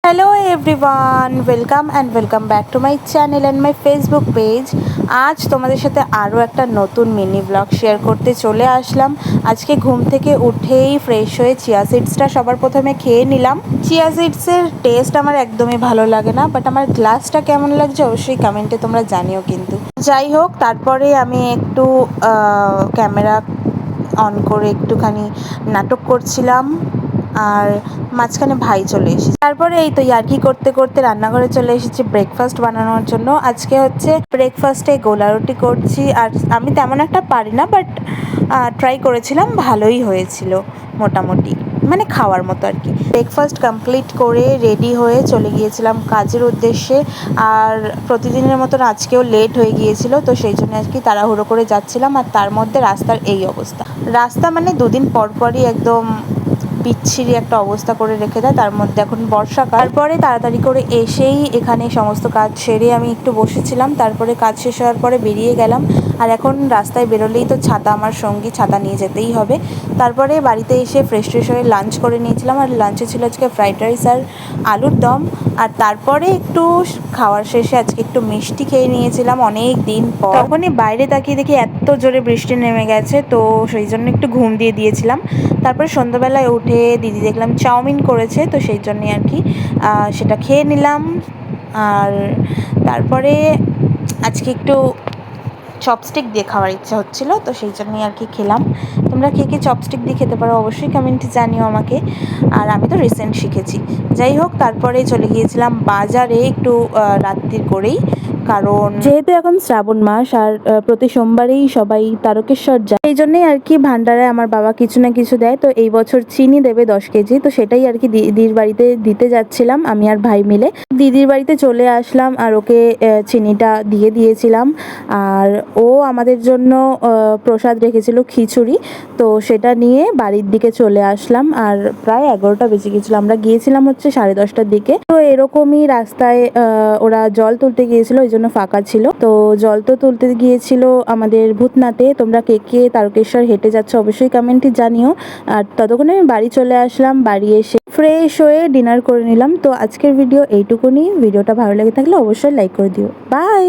Hello everyone, welcome and welcome back to my channel and my Facebook page. आज তোমাদের সাথে আরও একটা নতুন মিনি ব্লগ শেয়ার করতে চলে আসলাম। আজকে ঘুম থেকে উঠেই ফ্রেশ হয়ে চিয়া সিডসটা সবার প্রথমে খেয়ে নিলাম। চিয়া সিডসের টেস্ট আমার একদমই ভালো লাগে না, বাট আমার গ্লাসটা কেমন লাগছে অবশ্যই কমেন্টে তোমরা জানিও। কিন্তু যাই হোক, তারপরে আমি একটু ক্যামেরা অন করে একটুখানি নাটক করছিলাম, আর মাঝখানে ভাই চলে এসেছে। তারপরে এই তো ইয়ার্কি করতে করতে রান্নাঘরে চলে এসেছি ব্রেকফাস্ট বানানোর জন্য। আজকে হচ্ছে ব্রেকফাস্টে গোলা রুটি করছি, আর আমি তেমন একটা পারি না, বাট ট্রাই করেছিলাম, ভালোই হয়েছিল মোটামুটি, মানে খাওয়ার মতো আর কি। ব্রেকফাস্ট কমপ্লিট করে রেডি হয়ে চলে গিয়েছিলাম কাজের উদ্দেশ্যে, আর প্রতিদিনের মতন আজকেও লেট হয়ে গিয়েছিল, তো সেই জন্য আর কি তাড়াহুড়ো করে যাচ্ছিলাম। আর তার মধ্যে রাস্তার এই অবস্থা, রাস্তা মানে দুদিন পরপরই একদম বিচ্ছিরি একটা অবস্থা করে রেখে দেয়, তার মধ্যে এখন বর্ষাকাল। তারপরে তাড়াতাড়ি করে এসেই এখানে সমস্ত কাজ সেরে আমি একটু বসেছিলাম, তারপরে কাজ শেষ হওয়ার পরে বেরিয়ে গেলাম। আর এখন রাস্তায় বেরোলেই তো ছাতা আমার সঙ্গী, ছাতা নিয়ে যেতেই হবে। তারপরে বাড়িতে এসে ফ্রেশ হয়ে লাঞ্চ করে নিয়েছিলাম, আর লাঞ্চে ছিল আজকে ফ্রাইড রাইস আর আলুর দম। আর তারপরে একটু খাওয়ার শেষে আজকে একটু মিষ্টি খেয়ে নিয়েছিলাম অনেক দিন পর। তখনই বাইরে তাকিয়ে দেখি এত জোরে বৃষ্টি নেমে গেছে, তো সেই জন্য একটু ঘুম দিয়ে দিয়েছিলাম। তারপরে সন্ধ্যাবেলায় উঠে দিদি দেখলাম চাউমিন করেছে, তো সেই জন্যে আর কি সেটা খেয়ে নিলাম। আর তারপরে আজকে একটু চপস্টিক দিয়ে খাওয়ার ইচ্ছা হচ্ছিলো, তো সেই জন্যই আর কি খেলাম। তোমরা কে কে চপস্টিক দিয়ে খেতে পারো অবশ্যই কমেন্টে জানিও আমাকে। আর আমি তো রিসেন্ট শিখেছি। যাই হোক, তারপরে চলে গিয়েছিলাম বাজারে একটু রাত্রির করেই, কারণ যেহেতু এখন শ্রাবণ মাস আর প্রতি সোমবারেই সবাই তারকেশ্বর যায়, এই জন্যই আর কি ভান্ডারায় আমার বাবা কিছু না কিছু দেয়। তো এই বছর চিনি দেবে 10 কেজি, তো সেটাই আর কি দিদির বাড়িতে দিতে যাচ্ছিলাম আমি আর ভাই মিলে। দিদির বাড়িতে চলে আসলাম আর ওকে চিনিটা দিয়ে দিয়েছিলাম। আর ও আমাদের জন্য প্রসাদ রেখেছিল খিচুড়ি, তো সেটা নিয়ে বাড়ির দিকে চলে আসলাম। আর প্রায় 11টা বেজে গিয়েছিল, আমরা গিয়েছিলাম হচ্ছে 10:30টার দিকে। তো এরকমই রাস্তায় ওরা জল তুলতে গিয়েছিল, ওই জন্য ফাঁকা ছিল। তো জল তো তুলতে গিয়েছিল আমাদের ভূতনাথে। তোমরা কে কে তারকেশ্বর হেঁটে যাচ্ছ অবশ্যই কমেন্টে জানিও। আর ততক্ষণে আমি বাড়ি চলে আসলাম, বাড়ি এসে ফ্রেশ হয়ে ডিনার করে নিলাম। তো আজকের ভিডিও এইটুকুনি। ভিডিওটা ভালো লেগে থাকলে অবশ্যই লাইক করে দিও। বাই।